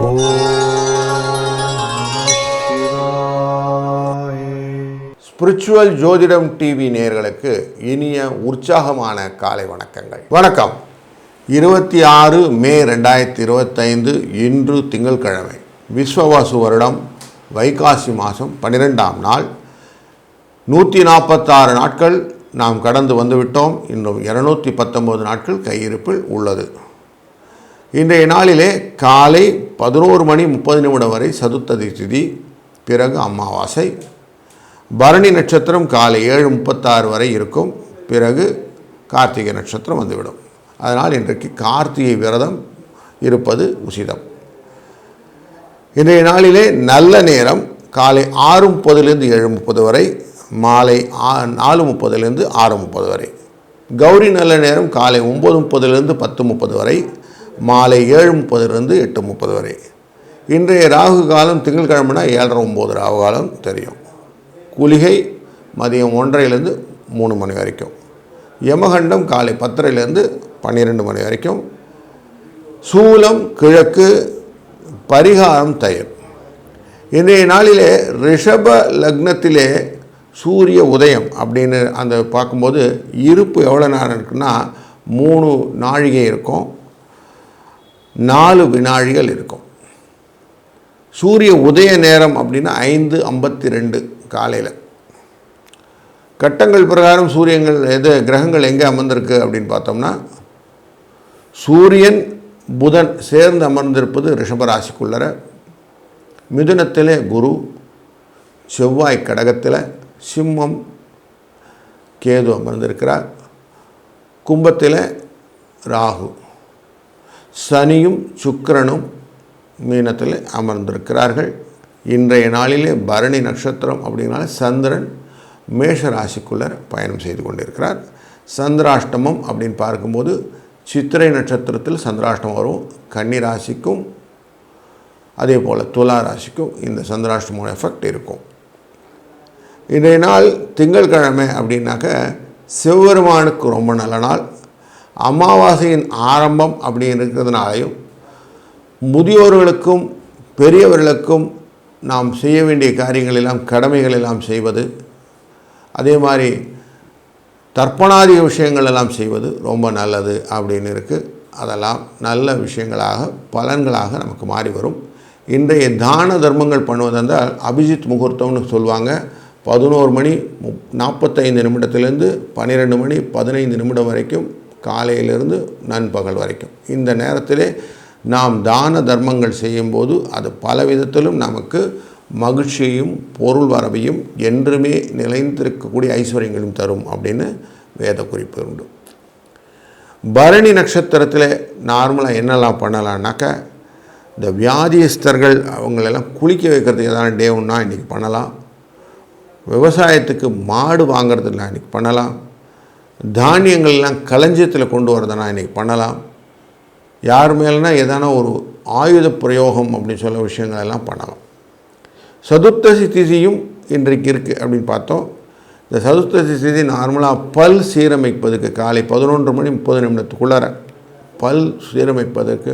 ஓம் சிவாய. ஸ்பிரிச்சுவல் ஜோதிடம் டிவி நேயர்களுக்கு இனிய உற்சாகமான காலை வணக்கங்கள். வணக்கம். 26 மே 2025 இன்று திங்கட்கிழமை, விஸ்வவாசு வருடம் வைகாசி மாதம் 12ஆம் நாள். 146 நாட்கள் நாம் கடந்து வந்துவிட்டோம். இன்னும் 219 நாட்கள் கையிருப்பில் உள்ளது. இன்றைய நாளிலே காலை 11:30 வரை சதுர்த்ததி திதி, பிறகு அமாவாசை. பரணி நட்சத்திரம் காலை 7:36 வரை இருக்கும். பிறகு கார்த்திகை நட்சத்திரம் வந்துவிடும். அதனால் இன்றைக்கு கார்த்திகை விரதம் இருப்பது உசிதம். இன்றைய நாளிலே நல்ல நேரம் காலை 6:30 7:30 வரை, மாலை 4:30 6:30 வரை. கௌரி நல்ல நேரம் காலை 9:30 10:30 வரை, மாலை 7:30 8:30 வரை. இன்றைய ராகு காலம் திங்கட்கிழமைனா 7:30 ராகு காலம் தெரியும். குளிகை மதியம் 1:30 3 மணி வரைக்கும். யமகண்டம் காலை 10:30 12 மணி வரைக்கும். சூலம் கிழக்கு, பரிகாரம் தயிர். இன்றைய நாளிலே ரிஷப லக்னத்திலே சூரிய உதயம் அப்படின்னு அந்த பார்க்கும்போது இருப்பு எவ்வளோ நேரம் இருக்குன்னா 3 நாழிகை இருக்கும், 4 வினாழிகள் இருக்கும். சூரிய உதய நேரம் அப்படின்னா 5:52 காலையில். கட்டங்கள் பிரகாரம் சூரியங்கள் கிரகங்கள் எங்கே அமர்ந்திருக்கு அப்படின்னு பார்த்தோம்னா, சூரியன் புதன் சேர்ந்து அமர்ந்திருப்பது ரிஷபராசிக்குள்ளர, மிதுனத்திலே குரு, செவ்வாய் கடகத்தில், சிம்மம் கேது அமர்ந்திருக்கிறார், கும்பத்தில் ராகு, சனியும் சுக்கிரனும் மீனத்தில் அமர்ந்திருக்கிறார்கள். இன்றைய நாளிலே பரணி நட்சத்திரம் அப்படின்னால சந்திரன் மேஷ ராசிக்குள்ளே பயணம் செய்து கொண்டிருக்கிறார். சந்திராஷ்டமம் அப்படின்னு பார்க்கும்போது சித்திரை நட்சத்திரத்தில் சந்திராஷ்டமம் வரும். கன்னி ராசிக்கும் அதே போல் துலா ராசிக்கும் இந்த சந்திராஷ்டமோட எஃபெக்ட் இருக்கும். இன்றைய நாள் திங்கட்கிழமை அப்படின்னாக்க சிவபெருமானுக்கு ரொம்ப நல்ல நாள். அமாவாசையின் ஆரம்பம் அப்படின்னு இருக்கிறதுனாலையும், முதியோர்களுக்கும் பெரியவர்களுக்கும் நாம் செய்ய வேண்டிய காரியங்கள் எல்லாம், கடமைகள் எல்லாம் செய்வது, அதே மாதிரி தர்ப்பணாதி விஷயங்கள் எல்லாம் செய்வது ரொம்ப நல்லது அப்படின்னு இருக்குது. அதெல்லாம் நல்ல விஷயங்களாக பலன்களாக நமக்கு மாறி வரும். இன்றைய தான தர்மங்கள் பண்ணுவதென்றால் அபிஜித் முகூர்த்தம்னு சொல்லுவாங்க. 11:45 12:15 வரைக்கும், காலையிலிருந்து நண்பகல் வரைக்கும். இந்த நேரத்திலே நாம் தான தர்மங்கள் செய்யும்போது அது பல விதத்திலும் நமக்கு மகிழ்ச்சியையும் பொருள் வரவையும் என்றுமே நிலைந்திருக்கக்கூடிய ஐஸ்வர்யங்களும் தரும் அப்படின்னு வேத குறிப்பு உண்டு. பரணி நட்சத்திரத்தில் நார்மலாக என்னெல்லாம் பண்ணலான்னாக்க, இந்த வியாதியஸ்தர்கள் அவங்களெல்லாம் குளிக்க வைக்கிறதுக்கு எதாவது டே ஒன்றா இன்றைக்கி பண்ணலாம். விவசாயத்துக்கு மாடு வாங்கிறதுலாம் இன்றைக்கி பண்ணலாம். தானியங்கள்லாம் களஞ்சியத்தில் கொண்டு வரதுனா இன்றைக்கி பண்ணலாம். யார் மேலேனா எதான ஒரு ஆயுத பிரயோகம் அப்படின்னு சொல்ல விஷயங்கள் எல்லாம் பண்ணலாம். சதுர்த்தசி திதியும் இன்றைக்கு இருக்குது அப்படின்னு பார்த்தோம். இந்த சதுர்த்தசி திதி நார்மலாக பல் சீரமைப்பதற்கு காலை 11:30 பல் சீரமைப்பதற்கு,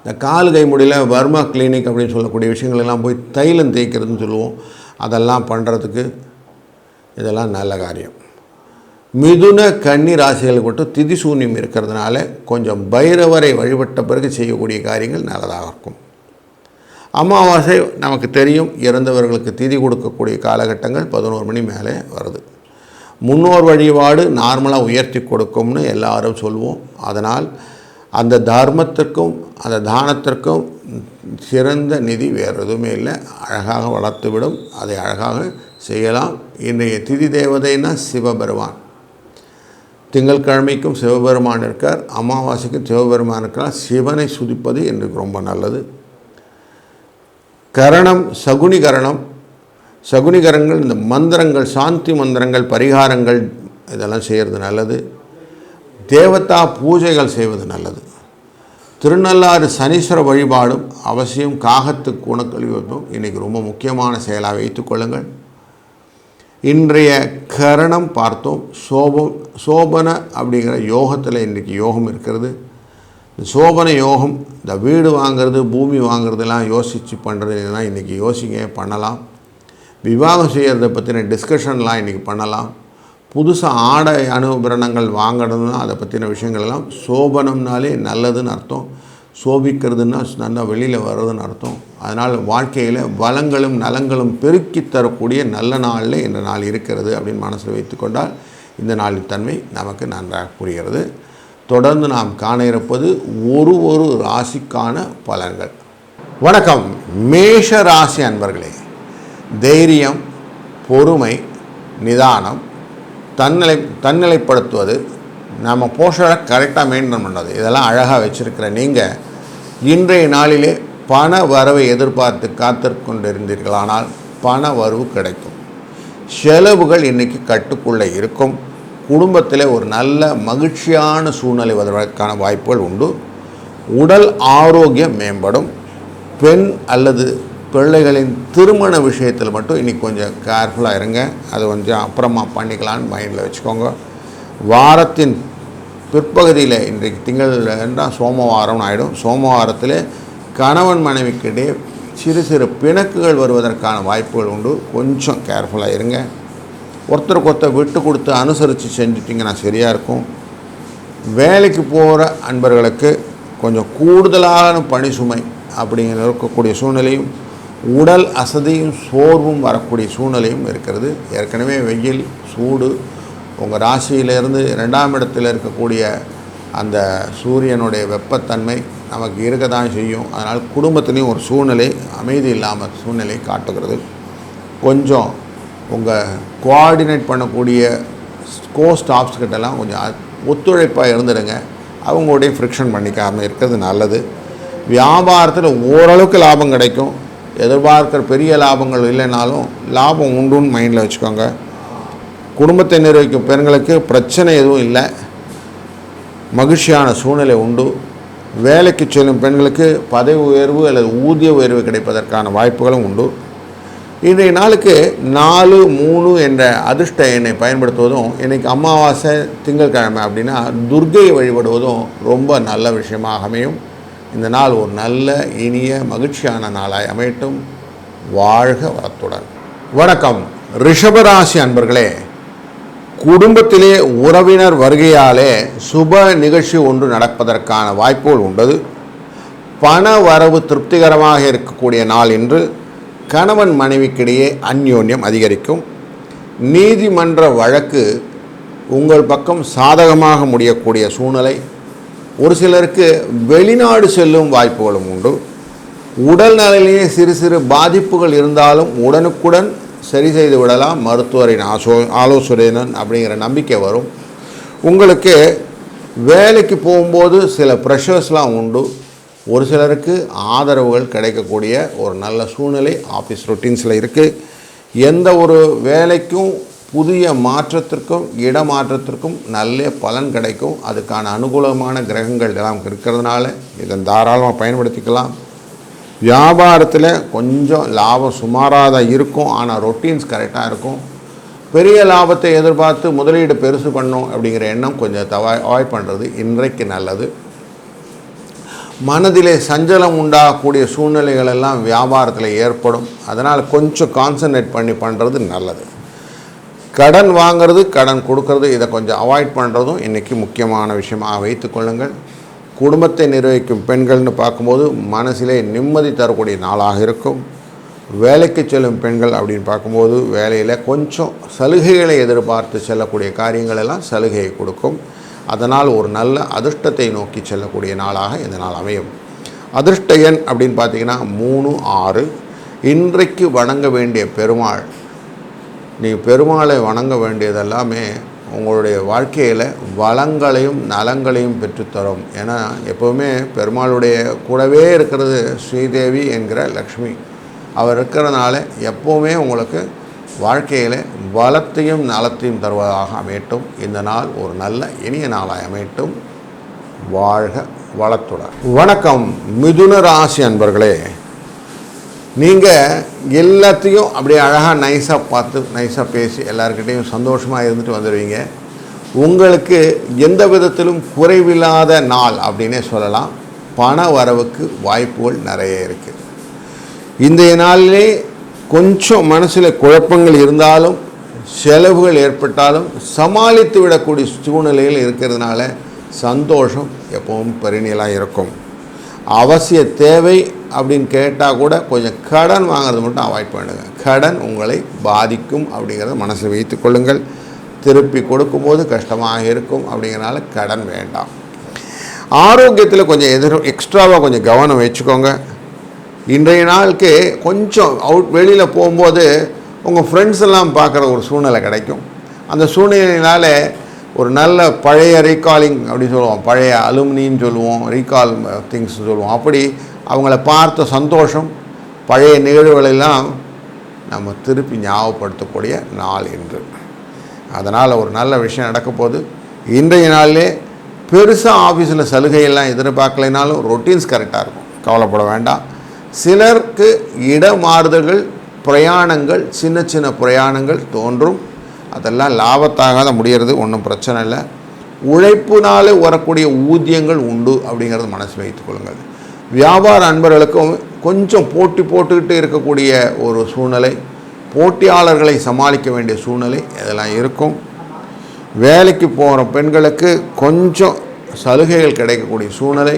இந்த கால் கை முடியல வர்மா கிளினிக் அப்படின்னு சொல்லக்கூடிய விஷயங்கள் எல்லாம் போய் தைலம் தேய்க்கிறதுன்னு சொல்லுவோம். அதெல்லாம் பண்ணுறதுக்கு இதெல்லாம் நல்ல காரியம். மிதுன கன்னி ராசிகளுக்கு மட்டும் திதி சூன்யம் இருக்கிறதுனால கொஞ்சம் பைரவரை வழிபட்ட பிறகு செய்யக்கூடிய காரியங்கள் நல்லதாக இருக்கும். அமாவாசை நமக்கு தெரியும், இறந்தவர்களுக்கு திதி கொடுக்கக்கூடிய காலகட்டங்கள் 11 மணி மேலே வருது. முன்னோர் வழிபாடு நார்மலாக உயர்த்தி கொடுக்கும்னு எல்லாரும் சொல்லுவோம். அதனால் அந்த தர்மத்திற்கும் அந்த தானத்திற்கும் சிறந்த நிதி வேறு எதுவுமே இல்லை. அழகாக வளர்த்துவிடும், அதை அழகாக செய்யலாம். இன்றைய திதி தேவதைன்னா சிவபெருமான். திங்கட்கிழமைக்கும் சிவபெருமான் இருக்கார், அமாவாசைக்கும் சிவபெருமான் இருக்கிறார். சிவனை சுதிப்பது இன்றைக்கு ரொம்ப நல்லது. கரணம் சகுனிகரணம். சகுனிகரங்கள் இந்த மந்திரங்கள், சாந்தி மந்திரங்கள், பரிகாரங்கள் இதெல்லாம் செய்கிறது நல்லது. தேவதா பூஜைகள் செய்வது நல்லது. திருநள்ளாறு சனீஸ்வர வழிபாடும் அவசியம். காகத்துக்கு உணக்கல்வி வைப்போம் இன்றைக்கி ரொம்ப முக்கியமான செயலாக வைத்துக்கொள்ளுங்கள். இன்றைய கரணம் பார்த்தோம். சோபன அப்படிங்கிற யோகத்தில் இன்றைக்கி யோகம் இருக்கிறது. சோபன யோகம், இந்த வீடு வாங்கிறது பூமி வாங்கிறதுலாம் யோசித்து பண்ணுறதுலாம் இன்றைக்கி யோசிங்க, பண்ணலாம். விவாகம் செய்கிறத பற்றின டிஸ்கஷன்லாம் இன்றைக்கி பண்ணலாம். புதுசாக ஆடை அனுபரணங்கள் வாங்கணும்னா அதை பற்றின விஷயங்கள்லாம் சோபனம்னாலே நல்லதுன்னு அர்த்தம். சோபிக்கிறதுன்னா நல்லா வெளியில் வர்றதுன்னு அர்த்தம். அதனால் வாழ்க்கையில் வளங்களும் நலங்களும் பெருக்கி தரக்கூடிய நல்ல நாளில் இந்த நாள் இருக்கிறது அப்படின்னு மனசில் வைத்து கொண்டால் இந்த நாளின் தன்மை நமக்கு நன்றாக புரிகிறது. தொடர்ந்து நாம் காண இருப்பது ஒரு ராசிக்கான பலன்கள். வணக்கம் மேஷ ராசி அன்பர்களே. தைரியம், பொறுமை, நிதானம், தன்னிலைப்படுத்துவது, நம்ம போஷனை கரெக்டாக மெயின்டைன் பண்ணுறது, இதெல்லாம் அழகாக வச்சுருக்கிற நீங்கள் இன்றைய நாளிலே பண வரவை எதிர்பார்த்து காத்திருக்கொண்டிருந்தீர்களானால் பண வரவு கிடைக்கும். செலவுகள் இன்றைக்கி கட்டுக்குள்ளே இருக்கும். குடும்பத்தில் ஒரு நல்ல மகிழ்ச்சியான சூழ்நிலை வருவதற்கான வாய்ப்புகள் உண்டு. உடல் ஆரோக்கியம் மேம்படும். பெண் அல்லது பிள்ளைகளின் திருமண விஷயத்தில் மட்டும் இன்றைக்கி கொஞ்சம் கேர்ஃபுல்லாக இருங்க. அது கொஞ்சம் அப்புறமா பண்ணிக்கலான்னு மைண்டில் வச்சுக்கோங்க. வாரத்தின் பிற்பகுதியில் இன்றைக்கு திங்கள் என்றால் சோமவாரம்னு ஆகிடும். சோமவாரத்தில் கணவன் மனைவிக்கிடையே சிறு பிணக்குகள் வருவதற்கான வாய்ப்புகள் உண்டு. கொஞ்சம் கேர்ஃபுல்லாக இருங்க. ஒருத்தருக்கு விட்டு கொடுத்து அனுசரித்து செஞ்சிட்டிங்கன்னா சரியாக இருக்கும். வேலைக்கு போகிற அன்பர்களுக்கு கொஞ்சம் கூடுதலான பணி சுமை அப்படிங்கிற இருக்கக்கூடிய சூழ்நிலையும், உடல் அசதியும் சோர்வும் வரக்கூடிய சூழ்நிலையும் இருக்கிறது. ஏற்கனவே வெயில், சூடு, உங்கள் ராசியிலேருந்து 2ஆம் இடத்தில் இருக்கக்கூடிய அந்த சூரியனுடைய வெப்பத்தன்மை நமக்கு இருக்க தான் செய்யும். அதனால் குடும்பத்துலேயும் ஒரு சூழ்நிலை அமைதி இல்லாமல் சூழ்நிலை காட்டுகிறது. கொஞ்சம் உங்கள் கோஆர்டினேட் பண்ணக்கூடிய ஸ்டாஃப்ஸ் கிட்டலாம் கொஞ்சம் ஒத்துழைப்பாக இருந்துடுங்க. அவங்களுடைய ஃப்ரிக்ஷன் பண்ணிக்காமல் இருக்கிறது நல்லது. வியாபாரத்தில் ஓரளவுக்கு லாபம் கிடைக்கும். எதிர்பார்க்குற பெரிய லாபங்கள் இல்லைனாலும் லாபம் உண்டுன்னு மைண்டில் வச்சுக்கோங்க. குடும்பத்தை நிர்வகிக்கும் பெண்களுக்கு பிரச்சனை எதுவும் இல்லை. மகிழ்ச்சியான சூழ்நிலை உண்டு. வேலைக்கு செல்லும் பெண்களுக்கு பதவி உயர்வு அல்லது ஊதிய உயர்வு கிடைப்பதற்கான வாய்ப்புகளும் உண்டு. இன்றைய நாளுக்கு 4, 3 என்ற அதிர்ஷ்ட எண்ணை பயன்படுத்துவதும், இன்றைக்கி அமாவாசை திங்கட்கிழமை அப்படின்னா துர்க்கை வழிபடுவதும் ரொம்ப நல்ல விஷயமாக அமையும். இந்த நாள் ஒரு நல்ல இனிய மகிழ்ச்சியான நாளாய் அமையட்டும். வாழ்க வளத்துடன். வணக்கம் ரிஷபராசி அன்பர்களே. குடும்பத்திலே உறவினர் வருகையாலே சுப நிகழ்ச்சி ஒன்று நடப்பதற்கான வாய்ப்புகள் உண்டது. பண வரவு திருப்திகரமாக இருக்கக்கூடிய நாள் இன்று. கணவன் மனைவிக்கிடையே அந்யோன்யம் அதிகரிக்கும். நீதிமன்ற வழக்கு உங்கள் பக்கம் சாதகமாக முடியக்கூடிய சூழ்நிலை. ஒரு சிலருக்கு வெளிநாடு செல்லும் வாய்ப்புகளும் உண்டு. உடல் நலையிலேயே சிறு பாதிப்புகள் இருந்தாலும் உடனுக்குடன் சரி செய்து விடலாம். மருத்துவரின் ஆலோசனையுடன் அப்படிங்கிற நம்பிக்கை வரும். உங்களுக்கு வேலைக்கு போகும்போது சில ப்ரெஷர்ஸ்லாம் உண்டு. ஒரு சிலருக்கு ஆதரவுகள் கிடைக்கக்கூடிய ஒரு நல்ல சூழ்நிலை ஆஃபீஸ் ரொட்டீன்ஸில் இருக்குது. எந்த ஒரு வேலைக்கும் புதிய மாற்றத்திற்கும் இடமாற்றத்திற்கும் நல்ல பலன் கிடைக்கும். அதுக்கான அனுகூலமான கிரகங்கள் எல்லாம் இருக்கிறதுனால இதன் தாராளமாக பயன்படுத்திக்கலாம். வியாபாரத்தில் கொஞ்சம் லாபம் சுமாராக தான் இருக்கும். ஆனால் ரொட்டீன்ஸ் கரெக்டாக இருக்கும். பெரிய லாபத்தை எதிர்பார்த்து முதலீடு பெருசு பண்ணும் அப்படிங்கிற எண்ணம் கொஞ்சம் அவாய்ட் பண்ணுறது இன்றைக்கு நல்லது. மனதிலே சஞ்சலம் உண்டாகக்கூடிய சூழ்நிலைகள் எல்லாம் வியாபாரத்தில் ஏற்படும். அதனால் கொஞ்சம் கான்சன்ட்ரேட் பண்ணி பண்ணுறது நல்லது. கடன் வாங்கிறது, கடன் கொடுக்கறது, இதை கொஞ்சம் அவாய்ட் பண்ணுறதும் இன்றைக்கி முக்கியமான விஷயமாக வைத்து கொள்ளுங்கள். குடும்பத்தை நிர்வகிக்கும் பெண்கள்னு பார்க்கும்போது மனசிலே நிம்மதி தரக்கூடிய நாளாக இருக்கும். வேலைக்கு செல்லும் பெண்கள் அப்படின்னு பார்க்கும்போது வேலையில் கொஞ்சம் சலுகைகளை எதிர்பார்த்து செல்லக்கூடிய காரியங்கள் எல்லாம் சலுகையை கொடுக்கும். அதனால் ஒரு நல்ல அதிர்ஷ்டத்தை நோக்கி செல்லக்கூடிய நாளாக இந்த நாள் அமையும். அதிர்ஷ்ட எண் அப்படின்னு பார்த்தீங்கன்னா 3, 6. இன்றைக்கு வணங்க வேண்டிய பெருமாள், நீங்கள் பெருமாளை வணங்க வேண்டியதெல்லாமே உங்களுடைய வாழ்க்கையில் வளங்களையும் நலங்களையும் பெற்றுத்தரும். ஏன்னா எப்போவுமே பெருமாளுடைய கூடவே இருக்கிறது ஸ்ரீதேவி என்கிற லக்ஷ்மி. அவர் இருக்கிறதுனால எப்போவுமே உங்களுக்கு வாழ்க்கையில் வளத்தையும் நலத்தையும் தருவதாக அமையட்டும். இந்த நாள் ஒரு நல்ல இனிய நாளாக அமையட்டும். வாழ்க வளத்துடன். வணக்கம் மிதுன ராசி அன்பர்களே. நீங்கள் எல்லாத்தையும் அப்படியே அழகாக நைஸாக பார்த்து நைஸாக பேசி எல்லாருக்கிட்டையும் சந்தோஷமாக இருந்துட்டு வந்துடுவீங்க. உங்களுக்கு எந்த விதத்திலும் குறைவில்லாத நாள் அப்படின்னே சொல்லலாம். பண வரவுக்கு வாய்ப்புகள் நிறைய இருக்குது. இன்றைய நாளிலே கொஞ்சம் மனசில் குழப்பங்கள் இருந்தாலும் செலவுகள் ஏற்பட்டாலும் சமாளித்து விடக்கூடிய சூழ்நிலையில் இருக்கிறதுனால சந்தோஷம் எப்பவும் பெருநிலாக இருக்கும். அவசிய தேவை அப்படின்னு கேட்டால் கூட கொஞ்சம் கடன் வாங்குறது மட்டும் அவாய்ட் பண்ணுங்கள். கடன் உங்களை பாதிக்கும் அப்படிங்கிறத மனசில் வைத்து கொள்ளுங்கள். திருப்பி கொடுக்கும்போது கஷ்டமாக இருக்கும் அப்படிங்கிறனால கடன் வேண்டாம். ஆரோக்கியத்தில் கொஞ்சம் எக்ஸ்ட்ராவாக கொஞ்சம் கவனம் வச்சுக்கோங்க. இன்றைய நாளுக்கு கொஞ்சம் வெளியில் போகும்போது உங்கள் ஃப்ரெண்ட்ஸ் எல்லாம் பார்க்குற ஒரு சூழ்நிலை கிடைக்கும். அந்த சூழ்நிலையினால ஒரு நல்ல பழைய ரீகாலிங் அப்படின்னு சொல்லுவோம், பழைய அலுமினின்னு சொல்லுவோம், ரீகால் திங்ஸ் சொல்லுவோம். அப்படி அவங்கள பார்த்த சந்தோஷம், பழைய நிகழ்வுகளெல்லாம் நம்ம திருப்பி ஞாபகப்படுத்தக்கூடிய நாள் இன்று. அதனால் ஒரு நல்ல விஷயம் நடக்க போகுது. இன்றைய நாளிலே பெருசாக ஆஃபீஸில் சலுகையெல்லாம் எதிர்பார்க்கலைனாலும் ரொட்டீன்ஸ் கரெக்டாக இருக்கும், கவலைப்பட வேண்டாம். சிலருக்கு இடமாறுதல்கள், பிரயாணங்கள், சின்ன சின்ன பிரயாணங்கள் தோன்றும். அதெல்லாம் லாபத்தாக தான் முடிகிறது, ஒன்றும் பிரச்சனை இல்லை. உழைப்புனால வரக்கூடிய ஊதியங்கள் உண்டு அப்படிங்கிறது மனசில் வைத்துக் கொள்ளுங்கள். வியாபார அன்பர்களுக்கும் கொஞ்சம் போட்டி போட்டுக்கிட்டு இருக்கக்கூடிய ஒரு சூழ்நிலை, போட்டியாளர்களை சமாளிக்க வேண்டிய சூழ்நிலை இதெல்லாம் இருக்கும். வேலைக்கு போகிற பெண்களுக்கு கொஞ்சம் சலுகைகள் கிடைக்கக்கூடிய சூழ்நிலை.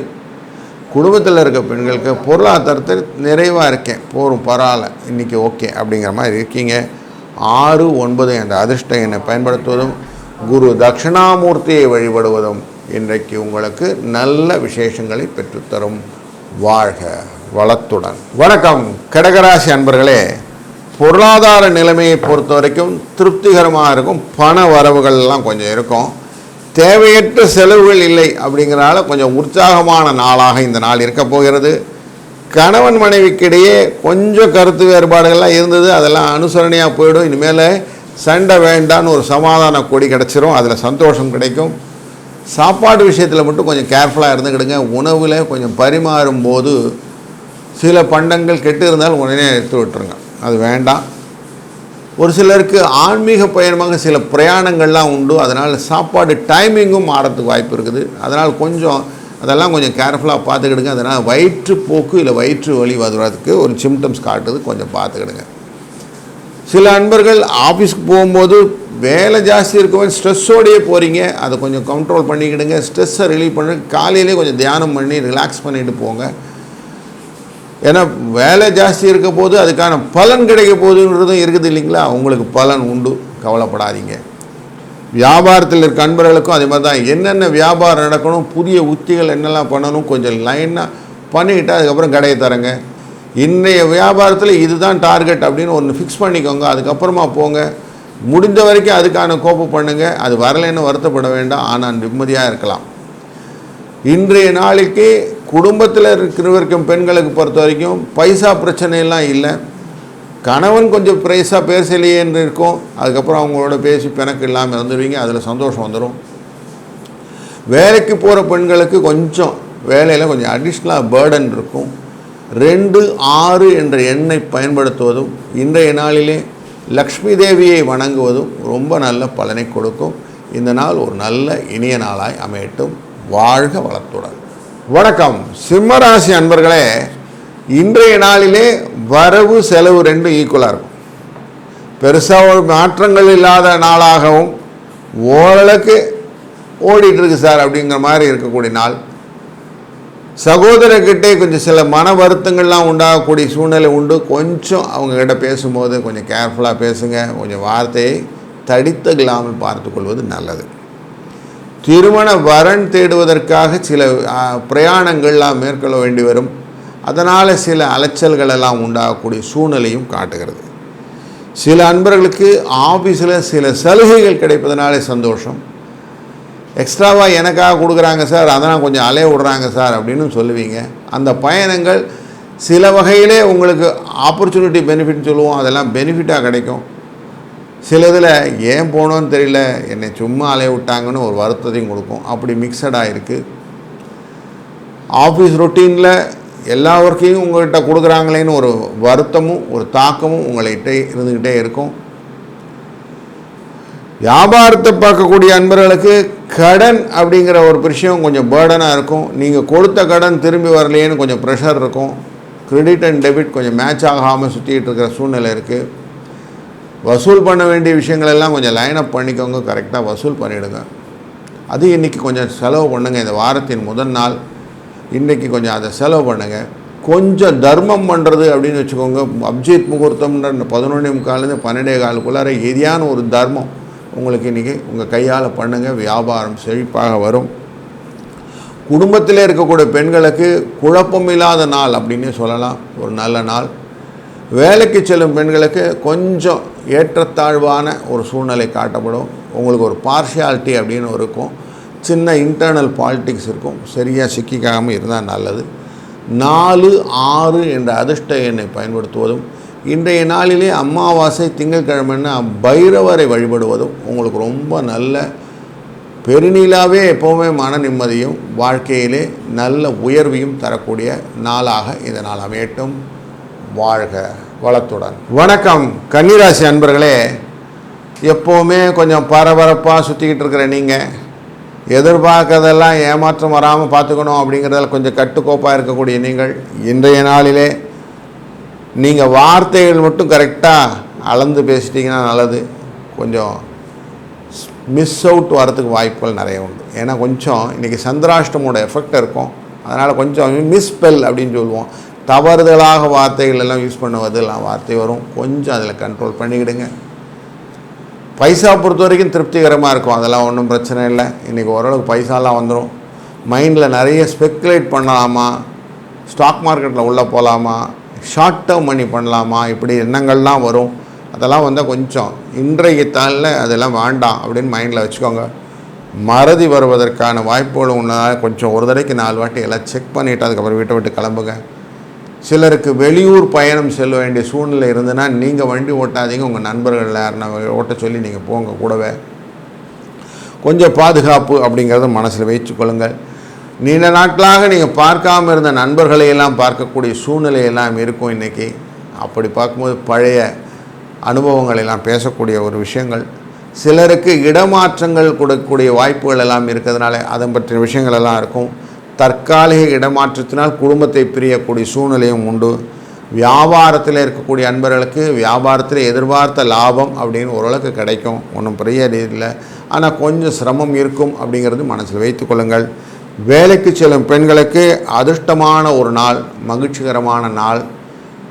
குடும்பத்தில் இருக்க பெண்களுக்கு பொருளாதாரத்தில் நிறைவாக இருக்கேன், போரும் பரவாயில்ல, இன்றைக்கி ஓகே அப்படிங்கிற மாதிரி இருக்கீங்க. 6, 9 என்ற அதிர்ஷ்ட எண்ணை பயன்படுத்துவதும் குரு தட்சிணாமூர்த்தியை வழிபடுவதும் இன்றைக்கு உங்களுக்கு நல்ல விசேஷங்களை பெற்றுத்தரும். வாழ்க வளத்துடன். வணக்கம் கடகராசி அன்பர்களே. பொருளாதார நிலைமையை பொறுத்த வரைக்கும் திருப்திகரமாக இருக்கும். பண வரவுகள்லாம் கொஞ்சம் இருக்கும். தேவையற்ற செலவுகள் இல்லை அப்படிங்கிறனால கொஞ்சம் உற்சாகமான நாளாக இந்த நாள் இருக்க போகிறது. கணவன் மனைவிக்கிடையே கொஞ்சம் கருத்து வேறுபாடுகள்லாம் இருந்தது, அதெல்லாம் அனுசரணையாக போயிடும். இனிமேல் சண்டை வேண்டான்னு ஒரு சமாதான கொடி கிடச்சிரும், அதில் சந்தோஷம் கிடைக்கும். சாப்பாடு விஷயத்தில் மட்டும் கொஞ்சம் கேர்ஃபுல்லாக இருந்துக்கிடுங்க. உணவில் கொஞ்சம் பரிமாறும்போது சில பண்டங்கள் கெட்டு இருந்தாலும் உடனே எடுத்து விட்டுருங்க, அது வேண்டாம். ஒரு சிலருக்கு ஆன்மீக பயணமாக சில பிரயாணங்கள்லாம் உண்டு, அதனால் சாப்பாடு டைமிங்கும் மாறத்துக்கு வாய்ப்பு இருக்குது. அதனால் அதெல்லாம் கொஞ்சம் கேர்ஃபுல்லாக பார்த்துக்கிடுங்க. அதனால் வயிற்றுப்போக்கு இல்லை வயிற்று வலி வருவதற்கு ஒரு சிம்டம்ஸ் காட்டுது, கொஞ்சம் பார்த்துக்கிடுங்க. சில அன்பர்கள் ஆஃபீஸ்க்கு போகும்போது வேலை ஜாஸ்தி இருக்கவும் ஸ்ட்ரெஸ்ஸோடையே போகிறீங்க, அதை கொஞ்சம் கண்ட்ரோல் பண்ணிக்கிடுங்க. ஸ்ட்ரெஸ்ஸை ரிலீவ் பண்ண காலையிலே கொஞ்சம் தியானம் பண்ணி ரிலாக்ஸ் பண்ணிவிட்டு போங்க. ஏன்னா வேலை ஜாஸ்தி இருக்க போது அதுக்கான பலன் கிடைக்க போகுதுன்றதும் இருக்குது இல்லைங்களா. உங்களுக்கு பலன் உண்டு, கவலைப்படாதீங்க. வியாபாரத்தில் இருக்க அன்பர்களுக்கும் அதே மாதிரி தான். என்னென்ன வியாபாரம் நடக்கணும், புதிய உத்திகள் என்னெல்லாம் பண்ணணும், கொஞ்சம் லைனாக பண்ணிக்கிட்டு அதுக்கப்புறம் கடையை தரங்க. இன்றைய வியாபாரத்தில் இதுதான் டார்கெட் அப்படின்னு ஒன்று ஃபிக்ஸ் பண்ணிக்கோங்க, அதுக்கப்புறமா போங்க. முடிந்த வரைக்கும் அதுக்கான கோப்பு பண்ணுங்கள். அது வரலைன்னு வருத்தப்பட வேண்டாம், ஆனால் நிம்மதியாக இருக்கலாம். இன்றைய நாளைக்கு குடும்பத்தில் இருக்கிறவருக்கும் பெண்களுக்கு பொறுத்த வரைக்கும் பைசா பிரச்சனையெல்லாம் இல்லை. கணவன் கொஞ்சம் பேசலையே என்று இருக்கும், அதுக்கப்புறம் அவங்களோட பேசி பிணக்கு இல்லாமல் இருந்துருவீங்க, அதில் சந்தோஷம் வந்துடும். வேலைக்கு போகிற பெண்களுக்கு கொஞ்சம் வேலையில் கொஞ்சம் அடிஷ்னலாக பேர்டன் இருக்கும். 2, 6 என்ற எண்ணை பயன்படுத்துவதும் இன்றைய நாளிலே லக்ஷ்மி தேவியை வணங்குவதும் ரொம்ப நல்ல பலனை கொடுக்கும். இந்த நாள் ஒரு நல்ல இனிய நாளாய் அமையட்டும். வாழ்க வளத்துடன். வணக்கம் சிம்மராசி அன்பர்களே. இன்றைய நாளிலே வரவு செலவு 2 ஈக்குவலாக இருக்கும். பெருசாக ஒரு மாற்றங்கள் இல்லாத நாளாகவும் ஓரளவுக்கு ஓடிட்டுருக்கு சார் அப்படிங்கிற மாதிரி இருக்கக்கூடிய நாள். சகோதரர்கிட்டே கொஞ்சம் சில மன வருத்தங்கள்லாம் உண்டாகக்கூடிய சூழ்நிலை உண்டு. கொஞ்சம் அவங்கக்கிட்ட பேசும்போது கொஞ்சம் கேர்ஃபுல்லாக பேசுங்க. கொஞ்சம் வார்த்தையை தடித்தகில்லாமல் பார்த்து கொள்வது நல்லது. திருமண வரன் தேடுவதற்காக சில பிரயாணங்கள்லாம் மேற்கொள்ள வேண்டி வரும். அதனால் சில அலைச்சல்களெல்லாம் உண்டாகக்கூடிய சூழ்நிலையும் காட்டுகிறது. சில அன்பர்களுக்கு ஆஃபீஸில் சில சலுகைகள் கிடைப்பதனாலே சந்தோஷம். எக்ஸ்ட்ராவாக எனக்காக கொடுக்குறாங்க சார், அதெல்லாம் கொஞ்சம் அலைய விடுறாங்க சார் அப்படின்னு சொல்லுவீங்க. அந்த பயணங்கள் சில வகையிலே உங்களுக்கு ஆப்பர்ச்சுனிட்டி பெனிஃபிட்னு சொல்லுவோம், அதெல்லாம் பெனிஃபிட்டாக கிடைக்கும். சிலதில் ஏன் போனோன்னு தெரியல, என்னை சும்மா அலைய விட்டாங்கன்னு ஒரு வருத்தத்தையும் கொடுக்கும். அப்படி மிக்சடாக இருக்குது. ஆஃபீஸ் ரொட்டீனில் எல்லா ஒர்க்கையும் உங்கள்கிட்ட கொடுக்குறாங்களேன்னு ஒரு வருத்தமும் ஒரு தாக்கமும் உங்கள்கிட்ட இருந்துக்கிட்டே இருக்கும். வியாபாரத்தை பார்க்கக்கூடிய அன்பர்களுக்கு கடன் அப்படிங்கிற ஒரு விஷயம் கொஞ்சம் பேர்டனாக இருக்கும். நீங்கள் கொடுத்த கடன் திரும்பி வரலையேன்னு கொஞ்சம் ப்ரெஷர் இருக்கும். கிரெடிட் அண்ட் டெபிட் கொஞ்சம் மேட்ச் ஆகாமல் சுற்றிக்கிட்டு இருக்கிற சூழ்நிலை இருக்குது. வசூல் பண்ண வேண்டிய விஷயங்கள் எல்லாம் கொஞ்சம் லைன் அப் பண்ணிக்கோங்க, கரெக்டாக வசூல் பண்ணிவிடுங்க. அது இன்றைக்கி கொஞ்சம் செலவு பண்ணுங்கள். இந்த வாரத்தின் முதல் நாள் இன்றைக்கி கொஞ்சம் அதை செலவு பண்ணுங்கள். கொஞ்சம் தர்மம் பண்ணுறது அப்படின்னு வச்சுக்கோங்க. அப்ஜித் முகூர்த்தம்ன்ற 11:45 12:15 எரியான ஒரு தர்மம் உங்களுக்கு இன்றைக்கி உங்கள் கையால் பண்ணுங்கள். வியாபாரம் செழிப்பாக வரும். குடும்பத்தில் இருக்கக்கூடிய பெண்களுக்கு குழப்பமில்லாத நாள் அப்படின்னு சொல்லலாம், ஒரு நல்ல நாள். வேலைக்கு செல்லும் பெண்களுக்கு கொஞ்சம் ஏற்றத்தாழ்வான ஒரு சூழ்நிலை காட்டப்படும். உங்களுக்கு ஒரு பார்ஷியாலிட்டி அப்படின்னு இருக்கும், சின்ன இன்டர்னல் பாலிட்டிக்ஸ் இருக்கும். சரியாக சிக்கிக்காமல் இருந்தால் நல்லது. 4, 6 என்ற அதிர்ஷ்ட எண்ணை பயன்படுத்துவதும், இன்றைய நாளிலே அமாவாசை திங்கட்கிழமைன்னா பைரவரை வழிபடுவதும் உங்களுக்கு ரொம்ப நல்ல பெருநிலாவே எப்போவுமே மன நிம்மதியும் வாழ்க்கையிலே நல்ல உயர்வையும் தரக்கூடிய நாளாக இந்த நாள் அமையட்டும். வாழ்க வளத்துடன். வணக்கம் கன்னிராசி அன்பர்களே. எப்போவுமே கொஞ்சம் பரபரப்பாக சுற்றிக்கிட்டு இருக்கிற நீங்கள் எதிர்பார்க்கறதெல்லாம் ஏமாற்றம் வராமல் பார்த்துக்கணும் அப்படிங்கிறதில் கொஞ்சம் கட்டுக்கோப்பாக இருக்கக்கூடிய நீங்கள் இன்றைய நாளிலே நீங்கள் வார்த்தைகள் மட்டும் கரெக்டாக அளந்து பேசிட்டிங்கன்னா நல்லது. கொஞ்சம் மிஸ் அவுட் வரத்துக்கு வாய்ப்புகள் நிறைய உண்டு. ஏன்னா கொஞ்சம் இன்றைக்கி சந்திராஷ்டமோட எஃபெக்ட் இருக்கும். அதனால் கொஞ்சம் மிஸ்பெல் அப்படின்னு சொல்லுவோம். தவறுதலாக வார்த்தைகள் எல்லாம் யூஸ் பண்ணுவதெல்லாம் வார்த்தை வரும். கொஞ்சம் அதில் கண்ட்ரோல் பண்ணிக்கிடுங்க. பைசா பொறுத்த வரைக்கும் திருப்திகரமாக இருக்கும், அதெல்லாம் ஒன்றும் பிரச்சனை இல்லை. இன்றைக்கி ஓரளவுக்கு பைசாலாம் வந்துடும். மைண்டில் நிறைய ஸ்பெக்குலேட் பண்ணலாமா, ஸ்டாக் மார்க்கெட்டில் உள்ளே போகலாமா, ஷார்ட் டேர்ம் மணி பண்ணலாமா, இப்படி எண்ணங்கள்லாம் வரும். அதெல்லாம் வந்தால் கொஞ்சம் இன்றைய தாளில் அதெல்லாம் வேண்டாம் அப்படின்னு மைண்டில் வச்சுக்கோங்க. மறதி வருவதற்கான வாய்ப்புகள் உன்னதால் கொஞ்சம் ஒரு தடவைக்கு 4 வாட்டி எல்லாம் செக் பண்ணிவிட்டு அதுக்கப்புறம் வீட்டை விட்டு கிளம்புங்க. சிலருக்கு வெளியூர் பயணம் செல்ல வேண்டிய சூழ்நிலை இருந்ததுன்னா நீங்கள் வண்டி ஓட்டாதீங்க, உங்கள் நண்பர்கள் யாருன்னா ஓட்ட சொல்லி நீங்கள் போங்க கூடவே. கொஞ்சம் பாதுகாப்பு அப்படிங்கிறத மனசில் வைத்துக்கொள்ளுங்கள். நீண்ட நாட்களாக நீங்கள் பார்க்காமல் இருந்த நண்பர்களையெல்லாம் பார்க்கக்கூடிய சூழ்நிலையெல்லாம் இருக்கும் இன்றைக்கி. அப்படி பார்க்கும்போது பழைய அனுபவங்கள் எல்லாம் பேசக்கூடிய ஒரு விஷயங்கள். சிலருக்கு இடமாற்றங்கள் கொடுக்கக்கூடிய வாய்ப்புகள் எல்லாம் இருக்கிறதுனால அதை பற்றிய விஷயங்கள் எல்லாம் இருக்கும். தற்காலிக இடமாற்றத்தினால் குடும்பத்தை பிரியக்கூடிய சூழ்நிலையும் உண்டு. வியாபாரத்தில் இருக்கக்கூடிய அன்பர்களுக்கு வியாபாரத்தில் எதிர்பார்த்த லாபம் அப்படின்னு ஓரளவுக்கு கிடைக்கும், ஒன்றும் பெரிய ரீதியில். ஆனால் கொஞ்சம் சிரமம் இருக்கும் அப்படிங்கிறது மனசில் வைத்துக்கொள்ளுங்கள். வேலைக்கு செல்லும் பெண்களுக்கு அதிர்ஷ்டமான ஒரு நாள், மகிழ்ச்சிகரமான நாள்.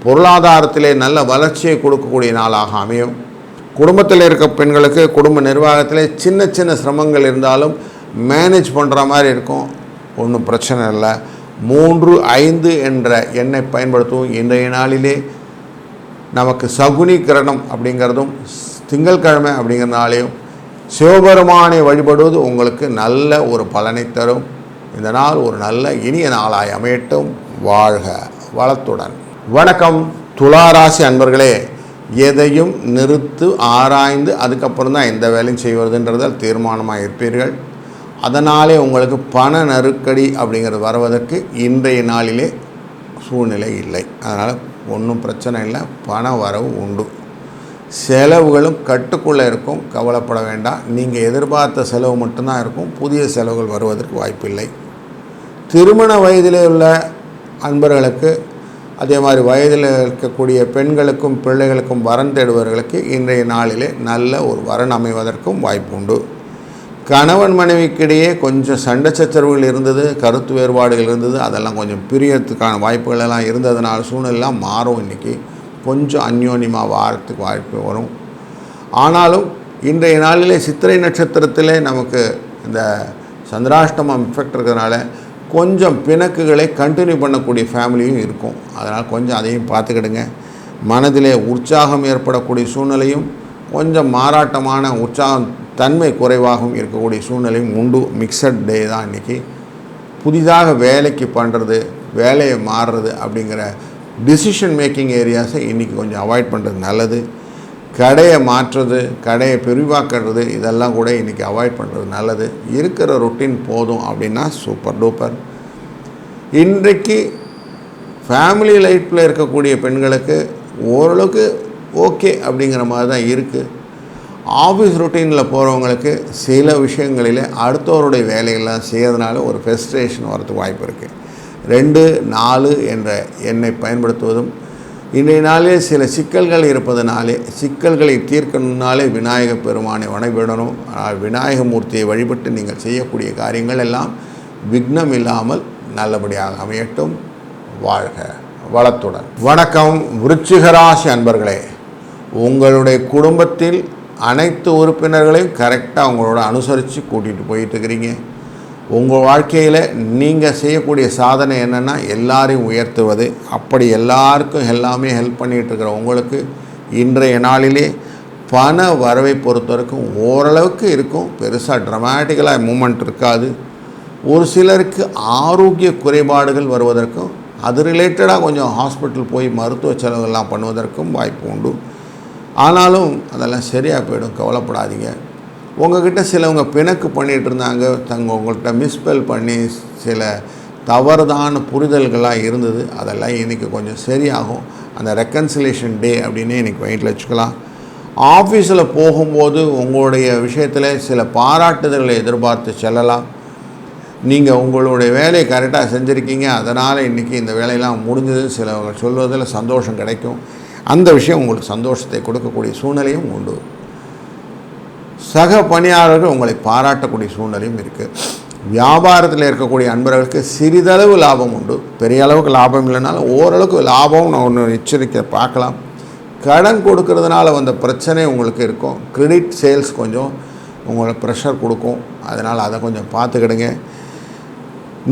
பொருளாதாரத்திலே நல்ல வளர்ச்சியை கொடுக்கக்கூடிய நாளாக அமையும். குடும்பத்தில் இருக்க பெண்களுக்கு குடும்ப நிர்வாகத்திலே சின்ன சின்ன சிரமங்கள் இருந்தாலும் மேனேஜ் பண்ணுற மாதிரி இருக்கும், ஒன்றும் பிரச்சனை இல்லை. 3, 5 என்ற எண்ணை பயன்படுத்துவோம். இன்றைய நாளிலே நமக்கு சகுனி கிரணம் அப்படிங்கிறதும் திங்கட்கிழமை அப்படிங்கிறனாலேயும் சிவபெருமானை வழிபடுவது உங்களுக்கு நல்ல ஒரு பலனை தரும். இந்த நாள் ஒரு நல்ல இனிய நாளாய் அமையட்டும். வாழ்க வளத்துடன். வணக்கம் துளாராசி அன்பர்களே. எதையும் நிறுத்து ஆராய்ந்து அதுக்கப்புறம் தான் எந்த வேலையும் செய்வதுன்றதால் தீர்மானமாக இருப்பீர்கள். அதனாலே உங்களுக்கு பண நெருக்கடி அப்படிங்கிறது வருவதற்கு இன்றைய நாளிலே சூழ்நிலை இல்லை. அதனால் ஒன்றும் பிரச்சனை இல்லை, பண வரவு உண்டு. செலவுகளும் கட்டுக்குள்ளே இருக்கும், கவலைப்பட வேண்டாம். நீங்கள் எதிர்பார்த்த செலவு மட்டும்தான் இருக்கும், புதிய செலவுகள் வருவதற்கு வாய்ப்பில்லை. திருமண வயதில் உள்ள அன்பர்களுக்கு அதே மாதிரி வயதில் இருக்கக்கூடிய பெண்களுக்கும் பிள்ளைகளுக்கும் வரன் தேடுபவர்களுக்கு இன்றைய நாளிலே நல்ல ஒரு வரன் அமைவதற்கும் வாய்ப்பு உண்டு. கணவன் மனைவிக்கிடையே கொஞ்சம் சண்டை சச்சரவுகள் இருந்தது, கருத்து வேறுபாடுகள் இருந்தது, அதெல்லாம் கொஞ்சம் பிரியறதுக்கான வாய்ப்புகள் எல்லாம் இருந்ததுனால சூழ்நிலாம் மாறும். இன்றைக்கி கொஞ்சம் அந்யோன்யமாக வாரத்துக்கு வாய்ப்பு வரும். ஆனாலும் இன்றைய நாளிலே சித்திரை நட்சத்திரத்திலே நமக்கு இந்த சந்திராஷ்டமம் எஃபெக்ட் இருக்கிறதுனால கொஞ்சம் பிணக்குகளை கண்டினியூ பண்ணக்கூடிய ஃபேமிலியும் இருக்கும். அதனால் கொஞ்சம் அதையும் பார்த்துக்கிடுங்க. மனதிலே உற்சாகம் ஏற்படக்கூடிய சூழ்நிலையும் கொஞ்சம் மாறாட்டமான உற்சாகம் தன்மை குறைவாகவும் இருக்கக்கூடிய சூழ்நிலையும் உண்டு. மிக்சட் டே தான் இன்றைக்கி. புதிதாக வேலைக்கு பண்ணுறது, வேலையை மாறுறது அப்படிங்கிற டிசிஷன் மேக்கிங் ஏரியாஸை இன்றைக்கி கொஞ்சம் அவாய்ட் பண்ணுறது நல்லது. கடையை மாற்றுறது, கடையை பெரிவாக்குறது, இதெல்லாம் கூட இன்றைக்கி அவாய்ட் பண்ணுறது நல்லது. இருக்கிற ரொட்டீன் போதும் அப்படின்னா சூப்பர் டூப்பர். இன்றைக்கு ஃபேமிலி லைஃப்பில் இருக்கக்கூடிய பெண்களுக்கு ஓரளவுக்கு ஓகே அப்படிங்கிற மாதிரி தான் இருக்குது. ஆஃபீஸ் ரொட்டீனில் போகிறவங்களுக்கு சில விஷயங்களில் அடுத்தவருடைய வேலைகள்லாம் செய்கிறதுனால ஒரு ஃப்ரஸ்ட்ரேஷன் வரதுக்கு வாய்ப்பு இருக்குது. 2, 4 என்ற எண்ணை பயன்படுத்துவதும் இன்றைய நாளில் சில சிக்கல்கள் இருப்பதனாலே சிக்கல்களை தீர்க்கணுன்னாலே விநாயக பெருமானை வழிபடணும். விநாயகமூர்த்தியை வழிபட்டு நீங்கள் செய்யக்கூடிய காரியங்கள் எல்லாம் விக்னம் இல்லாமல் நல்லபடியாக அமையட்டும். வாழ்க வளத்துடன். வணக்கம் விருச்சிக ராசி அன்பர்களே, உங்களுடைய குடும்பத்தில் அனைத்து உறுப்பினர்களையும் கரெக்டாக உங்களோட அனுசரித்து கூட்டிகிட்டு போயிட்டு இருக்கிறீங்க. உங்கள் வாழ்க்கையில் நீங்கள் செய்யக்கூடிய சாதனை என்னென்னா எல்லாரையும் உயர்த்துவது. அப்படி எல்லாருக்கும் எல்லாமே ஹெல்ப் பண்ணிகிட்டு இருக்கிற உங்களுக்கு இன்றைய நாளிலே பண வரவை பொறுத்த வரைக்கும் ஓரளவுக்கு இருக்கும். பெருசாக ட்ரமாட்டிக்கலாக மூமெண்ட் இருக்காது. ஒரு சிலருக்கு ஆரோக்கிய குறைபாடுகள் வருவதற்கும் அது ரிலேட்டடாக கொஞ்சம் ஹாஸ்பிட்டல் போய் மருத்துவ செலவுகள்லாம் பண்ணுவதற்கும் வாய்ப்பு உண்டு. ஆனாலும் அதெல்லாம் சரியாக போயிடும், கவலைப்படாதீங்க. உங்கள்கிட்ட சிலவங்க பிணக்கு பண்ணிகிட்டு இருந்தாங்க, உங்கள்கிட்ட மிஸ்பெல் பண்ணி சில தவறுதான புரிதல்களாக இருந்தது. அதெல்லாம் இன்றைக்கி கொஞ்சம் சரியாகும். அந்த ரெக்கன்சிலேஷன் டே அப்படின்னு இன்றைக்கி மைண்டில் வச்சுக்கலாம். ஆஃபீஸில் போகும்போது உங்களுடைய விஷயத்தில் சில பாராட்டுதல்களை எதிர்பார்த்து செல்லலாம். நீங்கள் உங்களுடைய வேலையை கரெக்டாக செஞ்சுருக்கீங்க, அதனால் இன்றைக்கி இந்த வேலையெல்லாம் முடிஞ்சது சிலவங்க சொல்வதில் சந்தோஷம் கிடைக்கும். அந்த விஷயம் உங்களுக்கு சந்தோஷத்தை கொடுக்கக்கூடிய சூழ்நிலையும் உண்டு. சக பணியாளர்கள் உங்களை பாராட்டக்கூடிய சூழ்நிலையும் இருக்குது. வியாபாரத்தில் இருக்கக்கூடிய அன்பர்களுக்கு சிறிதளவு லாபம் உண்டு. பெரிய அளவுக்கு லாபம் இல்லைனாலும் ஓரளவுக்கு லாபம் நான் ஒன்று எச்சரிக்கை பார்க்கலாம். கடன் கொடுக்கறதுனால வந்த பிரச்சனை உங்களுக்கு இருக்கும். கிரெடிட் சேல்ஸ் கொஞ்சம் உங்களை ப்ரெஷர் கொடுக்கும். அதனால் அதை கொஞ்சம் பார்த்துக்கிடுங்க.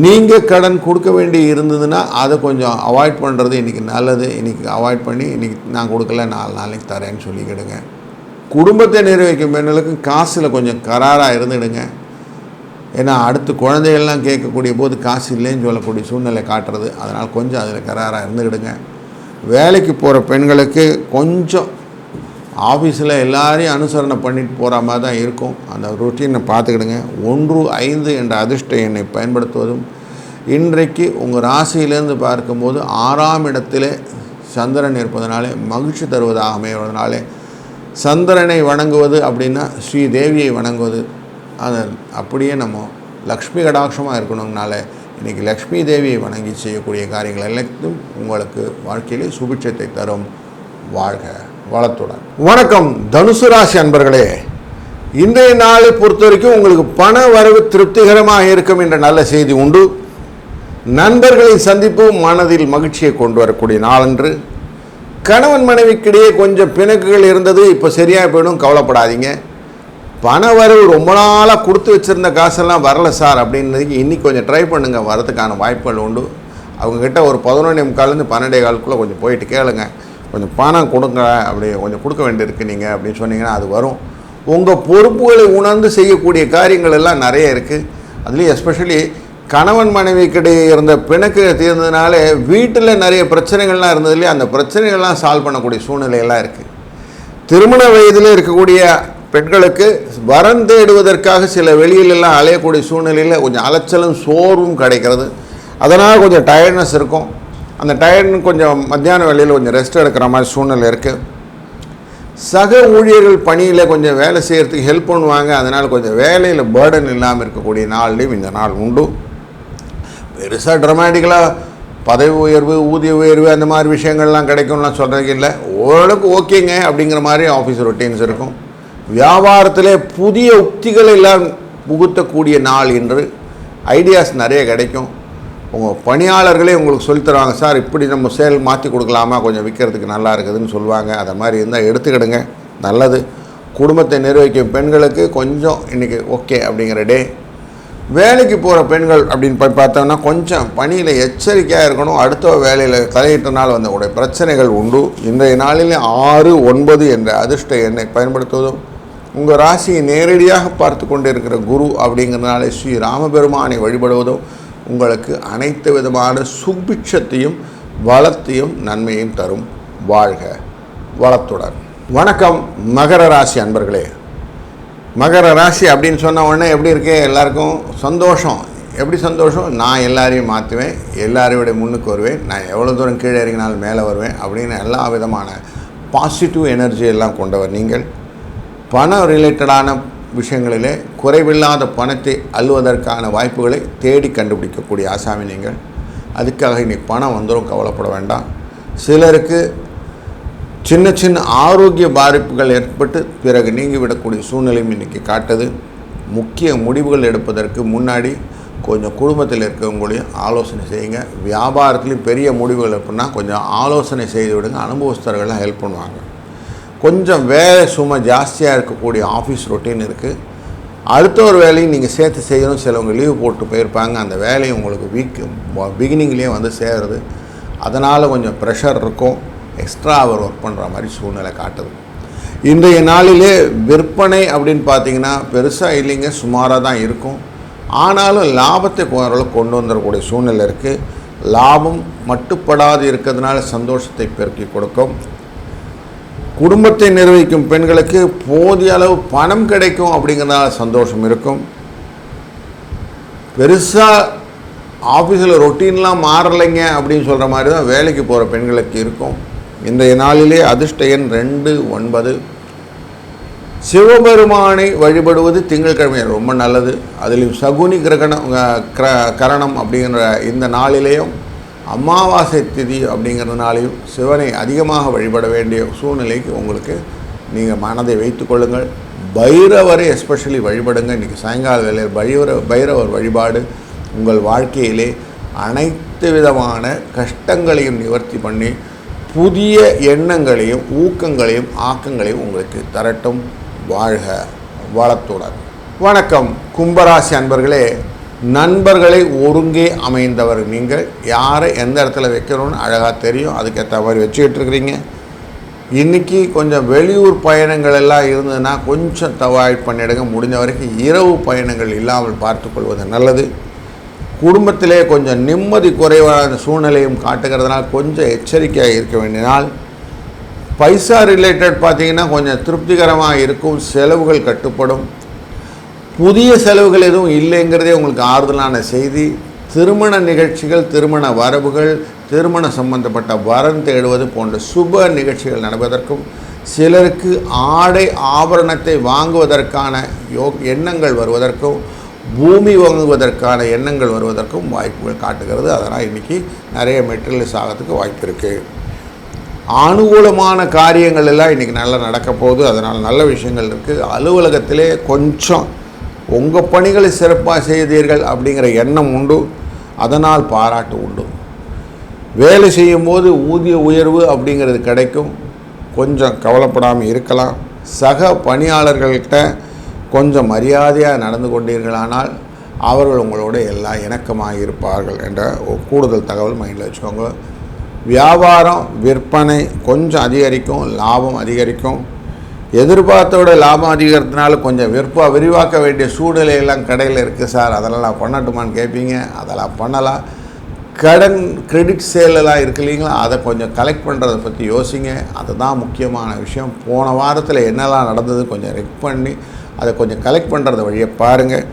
நீங்கள் கடன் கொடுக்க வேண்டி இருந்ததுன்னா அதை கொஞ்சம் அவாய்ட் பண்ணுறது இன்றைக்கி நல்லது. இன்றைக்கி அவாய்ட் பண்ணி இன்றைக்கி நான் கொடுக்கல 4 நாளைக்கு தரேன்னு சொல்லிக்கிடுங்க. குடும்பத்தை நிறைவேற்றும் பெண்களுக்கு காசில் கொஞ்சம் கராராக இருந்துடுங்க. ஏன்னா அடுத்து குழந்தைகள்லாம் கேட்கக்கூடிய போது காசு இல்லைன்னு சொல்லக்கூடிய சூழ்நிலை காட்டுறது. அதனால் கொஞ்சம் அதில் கராராக இருந்துக்கிடுங்க. வேலைக்கு போகிற பெண்களுக்கு கொஞ்சம் ஆஃபீஸில் எல்லாரையும் அனுசரணை பண்ணிட்டு போகிற மாதிரி தான் இருக்கும். அந்த ரொட்டீனை பார்த்துக்கிடுங்க. 1, 5 என்ற அதிர்ஷ்ட எண்ணை பயன்படுத்துவதும் இன்றைக்கு உங்கள் ராசியிலேருந்து பார்க்கும்போது 6ஆம் இடத்திலே சந்திரன் இருப்பதனாலே மகிழ்ச்சி தருவதாக அமைவதனாலே சந்திரனை வணங்குவது அப்படின்னா ஸ்ரீதேவியை வணங்குவது. அது அப்படியே நம்ம லக்ஷ்மி கடாட்சமாக இருக்கணுங்கனால இன்றைக்கி லக்ஷ்மி தேவியை வணங்கி செய்யக்கூடிய காரியங்கள் எல்லாத்தையும் உங்களுக்கு வாழ்க்கையிலே சுபிட்சத்தை தரும். வாழ்க வளத்துடன். வணக்கம் தனுசு ராசி அன்பர்களே, இன்றைய நாளை பொறுத்த வரைக்கும் உங்களுக்கு பண வரவு திருப்திகரமாக இருக்கும் என்ற நல்ல செய்தி உண்டு. நண்பர்களின் சந்திப்பு மனதில் மகிழ்ச்சியை கொண்டு வரக்கூடிய நாளன்று. கணவன் மனைவிக்கிடையே கொஞ்சம் பிணக்குகள் இருந்தது, இப்போ சரியாக போயிடும், கவலைப்படாதீங்க. பண வரவு ரொம்ப நாளாக கொடுத்து வச்சுருந்த காசெல்லாம் வரல சார் அப்படின்றதுக்கு இன்றைக்கி கொஞ்சம் ட்ரை பண்ணுங்கள், வரதுக்கான வாய்ப்புகள் உண்டு. அவங்கக்கிட்ட ஒரு 11:45 12:15 கொஞ்சம் போயிட்டு கேளுங்க, கொஞ்சம் பணம் கொடுங்க, அப்படி கொஞ்சம் கொடுக்க வேண்டியிருக்கு நீங்கள் அப்படின்னு சொன்னீங்கன்னா அது வரும். உங்கள் பொறுப்புகளை உணர்ந்து செய்யக்கூடிய காரியங்கள் எல்லாம் நிறைய இருக்குது. அதுலேயும் எஸ்பெஷலி கணவன் மனைவிக்கிடையே இருந்த பிணக்கு தீர்ந்ததுனால வீட்டில் நிறைய பிரச்சனைகள்லாம் இருந்ததுலேயே அந்த பிரச்சனைகள்லாம் சால்வ் பண்ணக்கூடிய சூழ்நிலையெல்லாம் இருக்குது. திருமண வயதில் இருக்கக்கூடிய பெண்களுக்கு வரன் தேடுவதற்காக சில வெளியிலெல்லாம் அலையக்கூடிய சூழ்நிலையில் கொஞ்சம் அலைச்சலும் சோர்வும் கிடைக்கிறது. அதனால் கொஞ்சம் டயர்ட்னஸ் இருக்கும். அந்த டயர்ட்னு கொஞ்சம் மத்தியான வேலையில் கொஞ்சம் ரெஸ்ட் எடுக்கிற மாதிரி சூழ்நிலை இருக்குது. சக ஊழியர்கள் பணியில் கொஞ்சம் வேலை செய்கிறதுக்கு ஹெல்ப் பண்ணுவாங்க. அதனால் கொஞ்சம் வேலையில் பேர்டன் இல்லாமல் இருக்கக்கூடிய நாள்லேயும் இந்த நாள் உண்டு. பெருசாக ட்ரமாட்டிக்கலாக பதவி உயர்வு ஊதிய உயர்வு அந்த மாதிரி விஷயங்கள்லாம் கிடைக்கும்லாம் சொல்கிறதுக்கு இல்லை. ஓரளவுக்கு ஓகேங்க அப்படிங்கிற மாதிரி ஆஃபீஸ் ரொட்டீன்ஸ் இருக்கும். வியாபாரத்தில் புதிய உக்திகள் எல்லாம் புகுத்தக்கூடிய நாள் என்று ஐடியாஸ் நிறைய கிடைக்கும். உங்கள் பணியாளர்களே உங்களுக்கு சொல்லித்தருவாங்க, சார் இப்படி நம்ம சேல் மாற்றி கொடுக்கலாமா, கொஞ்சம் விற்கிறதுக்கு நல்லா இருக்குதுன்னு சொல்லுவாங்க. அதை மாதிரி இருந்தால் எடுத்துக்கிடுங்க, நல்லது. குடும்பத்தை நிர்வகிக்கும் பெண்களுக்கு கொஞ்சம் இன்றைக்கி ஓகே அப்படிங்கிற டே. வேலைக்கு போகிற பெண்கள் அப்படின்னு பார்த்தோம்னா கொஞ்சம் பணியில் எச்சரிக்கையாக இருக்கணும். அடுத்த வேலையில் தலையிட்டனால் வந்த பிரச்சனைகள் உண்டு. இன்றைய நாளில் 6, 9 என்ற அதிர்ஷ்ட எண்ணை பயன்படுத்துவதும் உங்கள் ராசியை நேரடியாக பார்த்து கொண்டு இருக்கிற குரு அப்படிங்கிறதுனால ஸ்ரீ ராமபெருமானை வழிபடுவதும் உங்களுக்கு அனைத்து விதமான சுபிட்சத்தையும் வளத்தையும் நன்மையும் தரும். வாழ்க வளத்துடன். வணக்கம் மகர ராசி அன்பர்களே. மகர ராசி அப்படின்னு சொன்ன உடனே எப்படி இருக்கே, எல்லாருக்கும் சந்தோஷம். எப்படி சந்தோஷம்? நான் எல்லாரையும் மாற்றுவேன், எல்லாரையோட முன்னுக்கு வருவேன், நான் எவ்வளோ தூரம் கீழே இறங்கினாலும் மேலே வருவேன் அப்படின்னு எல்லா விதமான பாசிட்டிவ் எனர்ஜி எல்லாம் கொண்டவர் நீங்கள். பண ரிலேட்டடான விஷயங்களிலே குறைவில்லாத பணத்தை அள்ளுவதற்கான வாய்ப்புகளை தேடி கண்டுபிடிக்கக்கூடிய ஆசாமி நீங்கள். அதுக்காக இன்றைக்கி பணம் வந்துடும், கவலைப்பட வேண்டாம். சிலருக்கு சின்ன சின்ன ஆரோக்கிய பாதிப்புகள் ஏற்பட்டு பிறகு நீங்கிவிடக்கூடிய சூழ்நிலையும் இன்றைக்கி காட்டுது. முக்கிய முடிவுகள் எடுப்பதற்கு முன்னாடி கொஞ்சம் குடும்பத்தில் இருக்கவங்களையும் ஆலோசனை செய்யுங்க. வியாபாரத்துலேயும் பெரிய முடிவுகள் எப்படின்னா கொஞ்சம் ஆலோசனை செய்து விடுங்க. அனுபவஸ்தர்கள்லாம் ஹெல்ப் பண்ணுவாங்க. கொஞ்சம் வேலை சும்மா ஜாஸ்தியாக இருக்கக்கூடிய ஆஃபீஸ் ரொட்டீன் இருக்குது. அடுத்த ஒரு வேலையும் நீங்கள் சேர்த்து செய்யணும். சிலவங்க லீவ் போட்டு போயிருப்பாங்க. அந்த வேலையும் உங்களுக்கு பிகினிங்லேயே வந்து சேருது. அதனால் கொஞ்சம் ப்ரெஷர் இருக்கும். எக்ஸ்ட்ரா அவர் ஒர்க் பண்ணுற மாதிரி சூழ்நிலை காட்டுது. இன்றைய நாளிலே விற்பனை அப்படின்னு பார்த்தீங்கன்னா பெருசாக இல்லைங்க, சுமாராக தான் இருக்கும். ஆனாலும் லாபத்தை ஓரளவுக்கு கொண்டு வந்துடக்கூடிய சூழ்நிலை இருக்குது. லாபம் மட்டுப்படாது இருக்கிறதுனால சந்தோஷத்தை பெருக்கி கொடுக்கும். குடும்பத்தை நிர்வகிக்கும் பெண்களுக்கு போதிய அளவு பணம் கிடைக்கும் அப்படிங்கிறதுனால சந்தோஷம் இருக்கும். பெருசாக ஆஃபீஸில் ரொட்டீன்லாம் மாறலைங்க அப்படின்னு சொல்கிற மாதிரி தான் வேலைக்கு போகிற பெண்களுக்கு இருக்கும். இன்றைய நாளிலே அதிர்ஷ்ட எண் 2, 9. சிவபெருமானை வழிபடுவது திங்கட்கிழமை ரொம்ப நல்லது. அதிலும் சகுனி கரணம் அப்படிங்கிற இந்த நாளிலேயும் அமாவாசை திதி அப்படிங்கிறதுனாலையும் சிவனை அதிகமாக வழிபட வேண்டிய சூழ்நிலைக்கு உங்களுக்கு நீங்கள் மனதை வைத்து கொள்ளுங்கள். பைரவரை எஸ்பெஷலி வழிபடுங்க. இன்றைக்கி சாயங்கால வேளையில் பைரவர் வழிபாடு உங்கள் வாழ்க்கையிலே அனைத்து விதமான கஷ்டங்களையும் நிவர்த்தி பண்ணி புதிய எண்ணங்களையும் ஊக்கங்களையும் ஆக்கங்களையும் உங்களுக்கு தரட்டும். வாழ்க வளத்துடன். வணக்கம் கும்பராசி அன்பர்களே. நண்பர்களை ஒருங்கே அமைந்தவர் நீங்கள். யாரை எந்த இடத்துல வைக்கணும்னு அழகாக தெரியும். அதுக்கேற்ற மாதிரி வச்சுக்கிட்டு இருக்கிறீங்க. இன்றைக்கி கொஞ்சம் வெளியூர் பயணங்கள் எல்லாம் இருந்ததுன்னா கொஞ்சம் அவாய்ட் பண்ணிவிடுங்க. முடிஞ்ச வரைக்கும் இரவு பயணங்கள் இல்லாமல் பார்த்துக்கொள்வது நல்லது. குடும்பத்திலே கொஞ்சம் நிம்மதி குறைவான சூழ்நிலையும் காட்டுகிறதுனால கொஞ்சம் எச்சரிக்கையாக இருக்க வேண்டிய நாள். பைசா ரிலேட்டட் பார்த்திங்கன்னா கொஞ்சம் திருப்திகரமாக இருக்கும். செலவுகள் கட்டுப்படும். புதிய செலவுகள் எதுவும் இல்லைங்கிறதே உங்களுக்கு ஆறுதலான செய்தி. திருமண நிகழ்ச்சிகள், திருமண வரவுகள், திருமண சம்பந்தப்பட்ட வரன் தேடுவது போன்ற சுப நிகழ்ச்சிகள் நடப்பதற்கும், சிலருக்கு ஆடை ஆபரணத்தை வாங்குவதற்கான எண்ணங்கள் வருவதற்கும், பூமி வாங்குவதற்கான எண்ணங்கள் வருவதற்கும் வாய்ப்புகள் காட்டுகிறது. அதனால் இன்றைக்கி நிறைய மெட்டீரியல்ஸ் ஆகிறதுக்கு வாய்ப்பு இருக்குது. அனுகூலமான காரியங்கள் எல்லாம் இன்றைக்கி நல்லா நடக்க போகுது. அதனால் நல்ல விஷயங்கள் இருக்குது. அலுவலகத்திலே கொஞ்சம் உங்கள் பணிகளை சிறப்பாக செய்தீர்கள் அப்படிங்கிற எண்ணம் உண்டு. அதனால் பாராட்டு உண்டு. வேலை செய்யும்போது ஊதிய உயர்வு அப்படிங்கிறது கிடைக்கும். கொஞ்சம் கவலைப்படாமல் இருக்கலாம். சக பணியாளர்கள்கிட்ட கொஞ்சம் மரியாதையாக நடந்து கொண்டீர்களானால் அவர்கள் உங்களோட எல்லாம் இணக்கமாக இருப்பார்கள் என்ற ஒரு கூடுதல் தகவல் மைண்டில் வச்சுக்கோங்க. வியாபாரம் விற்பனை கொஞ்சம் அதிகரிக்கும். லாபம் அதிகரிக்கும். எதிர்பார்த்தோட லாபம் அதிகரித்தனால கொஞ்சம் விரிவாக்க வேண்டிய சூழ்நிலையெல்லாம் கடையில் இருக்குது சார், அதெல்லாம் நான் பண்ணட்டுமான்னு கேட்பீங்க. அதெல்லாம் பண்ணலாம். கடன் கிரெடிட் சேலெல்லாம் இருக்கு இல்லைங்களா, அதை கொஞ்சம் கலெக்ட் பண்ணுறதை பற்றி யோசிங்க. அதுதான் முக்கியமான விஷயம். போன வாரத்தில் என்னெல்லாம் நடந்தது கொஞ்சம் ரெக் பண்ணி அதை கொஞ்சம் கலெக்ட் பண்ணுறத வழியை பாருங்கள்.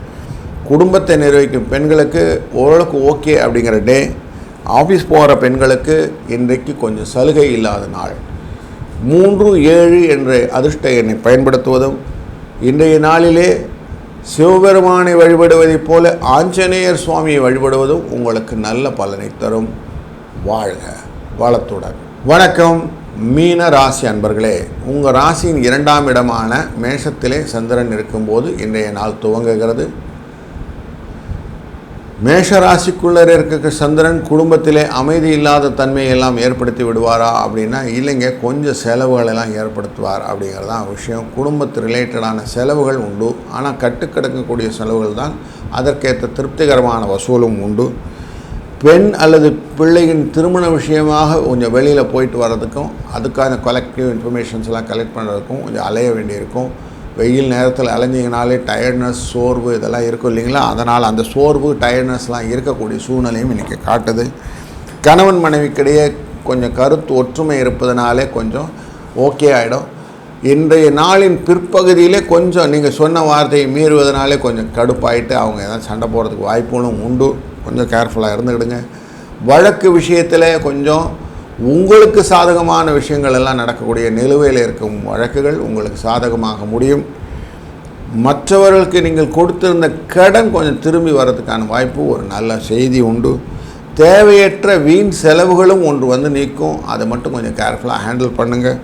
குடும்பத்தை நிர்வகிக்கும் பெண்களுக்கு ஓரளவுக்கு ஓகே அப்படிங்கிற டே. ஆஃபீஸ் போகிற பெண்களுக்கு இன்றைக்கு கொஞ்சம் சலுகை இல்லாத நாள். 3, 7 என்ற அதிர்ஷ்ட எண்ணை பயன்படுத்துவதும், இன்றைய நாளிலே சிவபெருமானை வழிபடுவதைப் போல ஆஞ்சநேயர் சுவாமியை வழிபடுவதும் உங்களுக்கு நல்ல பலனை தரும். வாழ்க வளத்துடன். வணக்கம் மீன ராசி அன்பர்களே. உங்கள் ராசியின் 2ஆம் இடமான மேஷத்திலே சந்திரன் இருக்கும்போது இன்றைய நாள் துவங்குகிறது. மேஷ ராசிக்குள்ளே இருக்க சந்திரன் குடும்பத்திலே அமைதி இல்லாத தன்மையெல்லாம் ஏற்படுத்தி விடுவாரா அப்படின்னா இல்லைங்க, கொஞ்சம் செலவுகளெல்லாம் ஏற்படுத்துவார் அப்படிங்கிறதான் விஷயம். குடும்பத்து ரிலேட்டடான செலவுகள் உண்டு. ஆனால் கட்டுக்கடக்கக்கூடிய செலவுகள் தான். அதற்கேற்ற திருப்திகரமான வசூலும் உண்டு. பெண் அல்லது பிள்ளையின் திருமண விஷயமாக கொஞ்சம் வெளியில் போயிட்டு வர்றதுக்கும் அதுக்கான கலெக்டிவ் இன்ஃபர்மேஷன்ஸ்லாம் கலெக்ட் பண்ணுறதுக்கும் கொஞ்சம் அலைய வேண்டியிருக்கும். வெயில் நேரத்தில் அலைஞ்சிங்கனாலே டயர்ட்னஸ், சோர்வு இதெல்லாம் இருக்கும் இல்லைங்களா. அதனால் அந்த சோர்வு டயர்ட்னஸ்லாம் இருக்கக்கூடிய சூழ்நிலையும் இன்றைக்கி காட்டுது. கணவன் மனைவிக்கிடையே கொஞ்சம் கருத்து ஒற்றுமை இருப்பதனாலே கொஞ்சம் ஓகே ஆகிடும். இன்றைய நாளின் பிற்பகுதியிலே கொஞ்சம் நீங்கள் சொன்ன வார்த்தையை மீறுவதனாலே கொஞ்சம் கடுப்பாயிட்டு அவங்க எதாவது சண்டை போடுறதுக்கு வாய்ப்புகளும் உண்டு. கொஞ்சம் கேர்ஃபுல்லாக இருந்துக்கிடுங்க. வழக்கு விஷயத்தில் கொஞ்சம் உங்களுக்கு சாதகமான விஷயங்கள் எல்லாம் நடக்கக்கூடிய நிலுவையில் இருக்கும் வழக்குகள் உங்களுக்கு சாதகமாக முடியும். மற்றவர்களுக்கு நீங்கள் கொடுத்திருந்த கடன் கொஞ்சம் திரும்பி வர்றதுக்கான வாய்ப்பு, ஒரு நல்ல செய்தி உண்டு. தேவையற்ற வீண் செலவுகளும் ஒன்று வந்து நீக்கும். அதை மட்டும் கொஞ்சம் கேர்ஃபுல்லாக ஹேண்டில் பண்ணுங்கள்.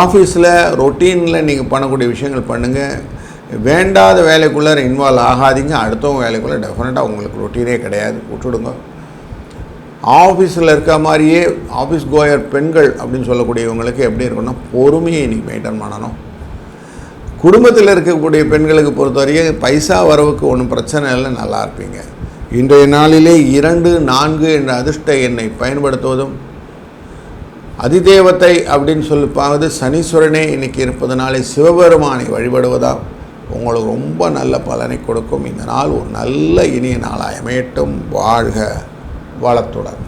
ஆஃபீஸில் ரொட்டீனில் நீங்கள் பண்ணக்கூடிய விஷயங்கள் பண்ணுங்கள். வேண்டாத வேலைக்குள்ளே இன்வால்வ் ஆகாதீங்க. அடுத்தவங்க வேலைக்குள்ளே டெஃபினட்டாக உங்களுக்கு ரொட்டீனே கிடையாது, விட்டுடுங்க. ஆஃபீஸில் இருக்க மாதிரியே ஆஃபீஸ் கோயர் பெண்கள் அப்படின்னு சொல்லக்கூடியவங்களுக்கு எப்படி இருக்குன்னா, பொறுமையை இன்றைக்கி மெயின்டைன் பண்ணணும். குடும்பத்தில் இருக்கக்கூடிய பெண்களுக்கு பொறுத்தவரைக்கும் பைசா வரவுக்கு ஒன்றும் பிரச்சனை இல்லை, நல்லா இருப்பீங்க. இன்றைய நாளிலே 2, 4 என்ற அதிர்ஷ்ட எண்ணை பயன்படுத்துவதும், அதிதேவத்தை அப்படின்னு சொல்லிப்பாவது சனீஸ்வரனே இன்றைக்கி இருப்பதனாலே சிவபெருமானை வழிபடுவதால் உங்களுக்கு ரொம்ப நல்ல பலனை கொடுக்கும். இந்த நாள் ஒரு நல்ல இனிய நாளாக அமையட்டும். வாழ்க வளத்துடன்.